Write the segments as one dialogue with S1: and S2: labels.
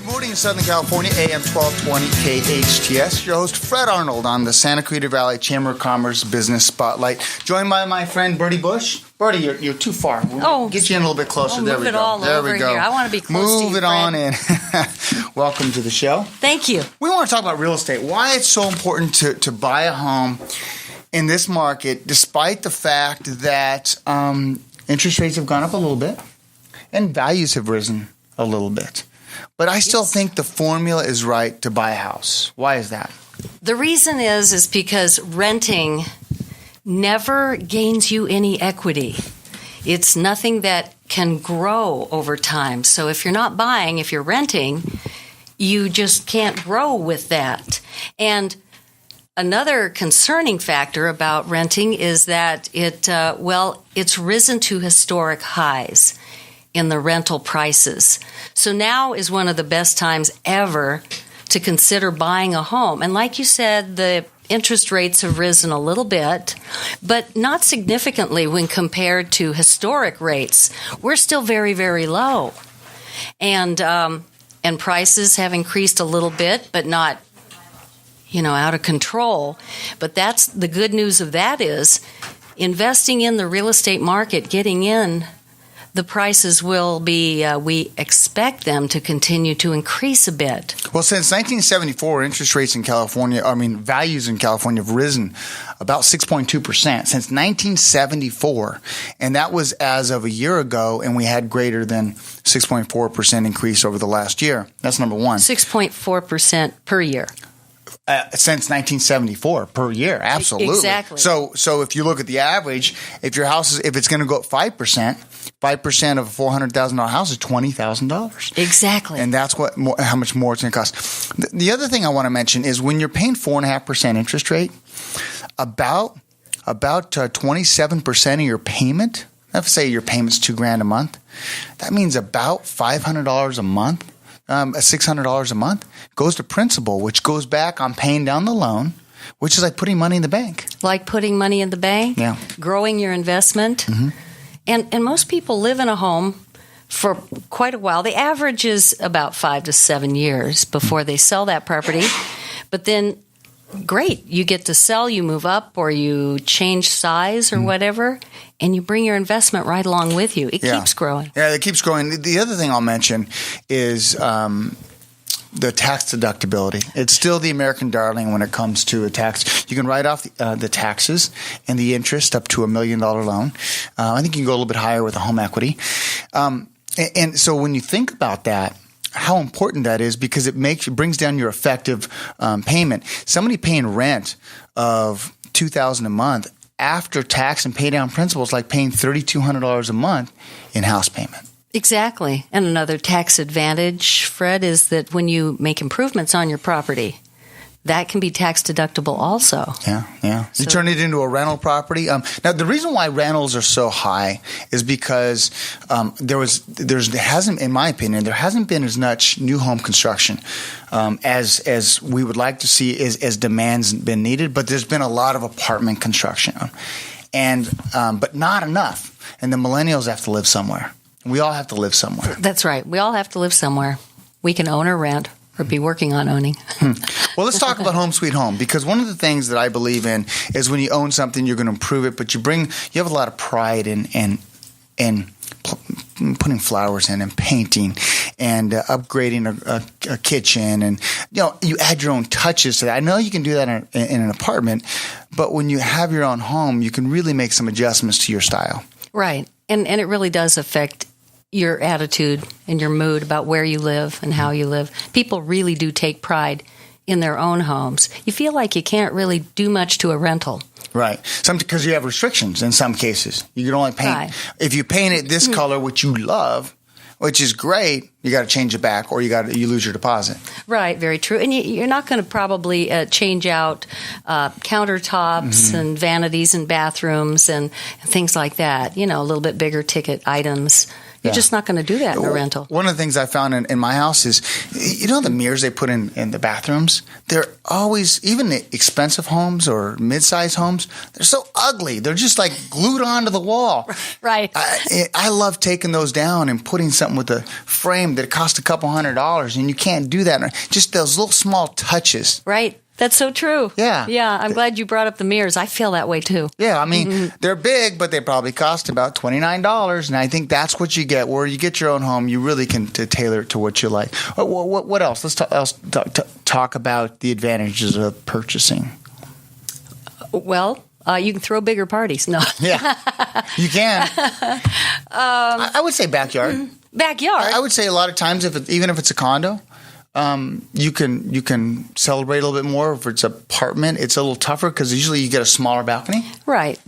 S1: Good morning in Southern California, AM 1220 KHTS. Your host, Fred Arnold, on the Santa Clarita Valley Chamber of Commerce Business Spotlight. Joined by my friend, Birdie Bush. Birdie, you're too far. We'll get you in a little bit closer. There we go.
S2: All
S1: there
S2: over
S1: we go.
S2: Here. I want to be close to you,
S1: Move it on in. Welcome to the show.
S2: Thank you.
S1: We want to talk about real estate. Why it's so important to buy a home in this market, despite the fact that interest rates have gone up a little bit and values have risen a little bit. But I still think the formula is right to buy a house. Why is that?
S2: The reason is because renting never gains you any equity. It's nothing that can grow over time. So if you're not buying, if you're renting, you just can't grow with that. And another concerning factor about renting is that it's risen to historic highs in the rental prices. So now is one of the best times ever to consider buying a home. And like you said, the interest rates have risen a little bit, but not significantly when compared to historic rates. We're still very, very low. And prices have increased a little bit, but not, out of control. But that's the good news of that is investing in the real estate market, getting in, the prices will be, we expect them to continue to increase a bit.
S1: Well, since 1974, interest rates in California, values in California have risen about 6.2% since 1974. And that was as of a year ago, and we had greater than 6.4% increase over the last year. That's number one.
S2: 6.4% per year.
S1: Since 1974 per year, absolutely.
S2: Exactly.
S1: So if you look at the average, if your house if it's going to go up 5% of a $400,000 house is $20,000.
S2: Exactly.
S1: And that's how much more it's going to cost. The other thing I want to mention is when you're paying 4.5% interest rate, about 27% of your payment. Let's say your payment's $2,000 a month. That means about $500 a month. $600 a month goes to principal, which goes back on paying down the loan, which is like putting money in the bank.
S2: Like putting money in the bank?
S1: Yeah.
S2: Growing your investment? Mm-hmm. And most people live in a home for quite a while. The average is about 5 to 7 years before they sell that property. But then, great, you get to sell, you move up, or you change size or whatever, and you bring your investment right along with you. It keeps growing. Yeah,
S1: it keeps growing. The other thing I'll mention is the tax deductibility. It's still the American darling when it comes to a tax. You can write off the taxes and the interest up to $1 million loan. I think you can go a little bit higher with a home equity. And so when you think about that, how important that is because it brings down your effective payment. Somebody paying rent of $2,000 a month after tax and pay down principal is like paying $3,200 a month in house payment.
S2: Exactly. And another tax advantage, Fred, is that when you make improvements on your property, that can be tax deductible also.
S1: Yeah. You turn it into a rental property. Now, the reason why rentals are so high is because there hasn't, in my opinion, there hasn't been as much new home construction as we would like to see as demand's been needed. But there's been a lot of apartment construction, but not enough. And the millennials have to live somewhere. We all have to live somewhere.
S2: That's right. We all have to live somewhere. We can own or rent. Or be working on owning.
S1: Well, let's talk about Home Sweet Home because one of the things that I believe in is when you own something, you're going to improve it, but you have a lot of pride in putting flowers in and painting and upgrading a kitchen, and you add your own touches to that. I know you can do that in an apartment, but when you have your own home, you can really make some adjustments to your style.
S2: Right, and it really does affect your attitude and your mood about where you live and how you live. People really do take pride in their own homes. You feel like you can't really do much to a rental.
S1: Right. Because you have restrictions in some cases. You can only paint. Right. If you paint it this color, which you love, which is great, you got to change it back or you lose your deposit. Right.
S2: Very true. And you're not going to probably change out countertops and vanities and bathrooms and things like that. A little bit bigger ticket items. You're just not going to do that in a rental.
S1: One of the things I found in my house is, the mirrors they put in the bathrooms? They're always, even the expensive homes or mid-sized homes, they're so ugly. They're just like glued onto the wall.
S2: Right.
S1: I love taking those down and putting something with a frame that costs a couple $100, and you can't do that. Just those little small touches.
S2: Right. That's so true.
S1: Yeah.
S2: Yeah, I'm glad you brought up the mirrors. I feel that way too.
S1: Yeah, I mean, they're big, but they probably cost about $29. And I think that's what you get. Where you get your own home, you really can tailor it to what you like. What else? Let's talk about the advantages of purchasing.
S2: Well, you can throw bigger parties. No.
S1: Yeah, you can. I would say backyard.
S2: Backyard?
S1: I would say a lot of times, even if it's a condo, you can celebrate a little bit more. If it's an apartment, it's a little tougher because usually you get a smaller balcony.
S2: Right.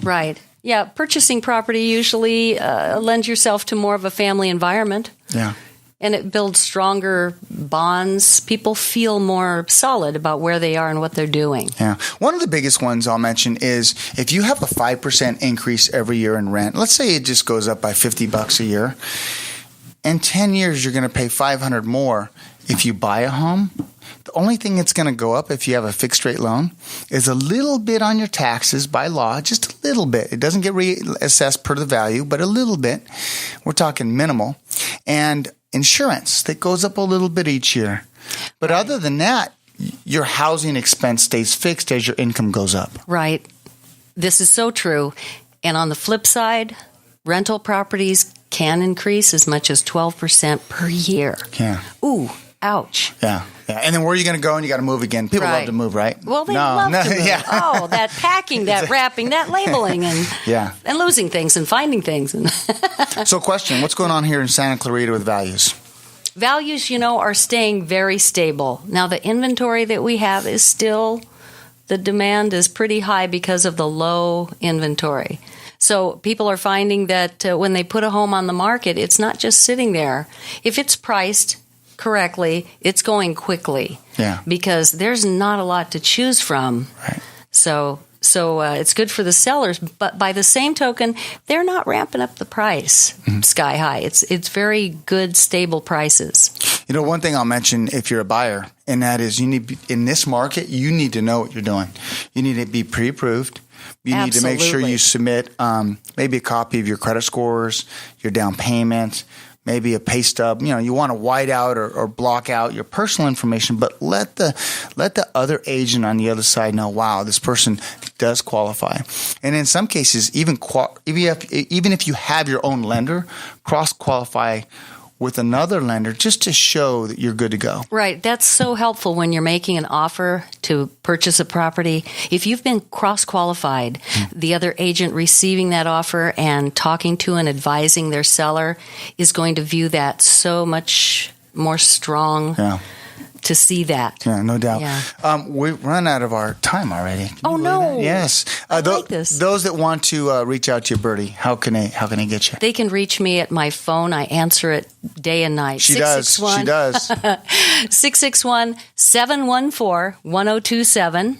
S2: Yeah, purchasing property usually lends yourself to more of a family environment.
S1: Yeah.
S2: And it builds stronger bonds. People feel more solid about where they are and what they're doing.
S1: Yeah. One of the biggest ones I'll mention is if you have a 5% increase every year in rent, let's say it just goes up by $50 a year, in 10 years you're going to pay $500 more. If you buy a home, the only thing that's going to go up if you have a fixed rate loan is a little bit on your taxes by law, just a little bit. It doesn't get reassessed per the value, but a little bit. We're talking minimal. And insurance that goes up a little bit each year. But other than that, your housing expense stays fixed as your income goes up.
S2: Right. This is so true. And on the flip side, rental properties can increase as much as 12% per year.
S1: Yeah.
S2: Ooh. Ouch.
S1: Yeah. And then where are you going to go and you got to move again? People love to move, right?
S2: Well, they love to move.
S1: Yeah.
S2: Oh, that packing, that wrapping, that labeling, and and losing things and finding things.
S1: So question, what's going on here in Santa Clarita with values?
S2: Values, are staying very stable. Now, the inventory that we have is still, the demand is pretty high because of the low inventory. So people are finding that when they put a home on the market, it's not just sitting there. If it's priced correctly, it's going quickly. Yeah. Because there's not a lot to choose from. Right. So it's good for the sellers, but by the same token, they're not ramping up the price sky high. It's very good, stable prices.
S1: One thing I'll mention if you're a buyer, and that is in this market, you need to know what you're doing. You need to be pre-approved. You need to make sure you submit maybe a copy of your credit scores, your down payment, maybe a pay stub. You want to white out or block out your personal information, but let the other agent on the other side know, wow, this person does qualify. And in some cases, even if you have your own lender, cross-qualify with another lender just to show that you're good to go.
S2: Right. That's so helpful when you're making an offer to purchase a property. If you've been cross-qualified, the other agent receiving that offer and talking to and advising their seller is going to view that so much more strong to see that.
S1: Yeah, no doubt. Yeah. We've run out of our time already.
S2: Oh, no.
S1: Yes.
S2: I like this.
S1: Those that want to reach out to you, Birdie, how can they get you?
S2: They can reach me at my phone. I answer it day and night.
S1: She does.
S2: 661-714-1027.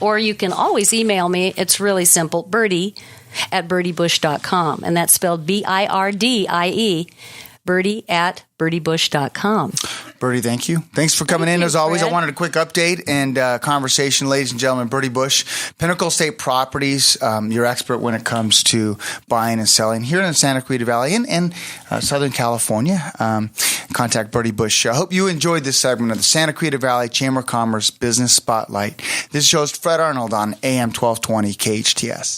S2: Or you can always email me. It's really simple. Birdie@birdiebush.com. And that's spelled Birdie. Birdie@birdiebush.com.
S1: Birdie, thank you. Thanks for coming in. As always,
S2: Fred.
S1: I wanted a quick update and conversation, ladies and gentlemen. Birdie Bush, Pinnacle State Properties, your expert when it comes to buying and selling here in the Santa Clarita Valley and Southern California. Contact Birdie Bush. I hope you enjoyed this segment of the Santa Clarita Valley Chamber of Commerce Business Spotlight. This show's Fred Arnold on AM 1220 KHTS.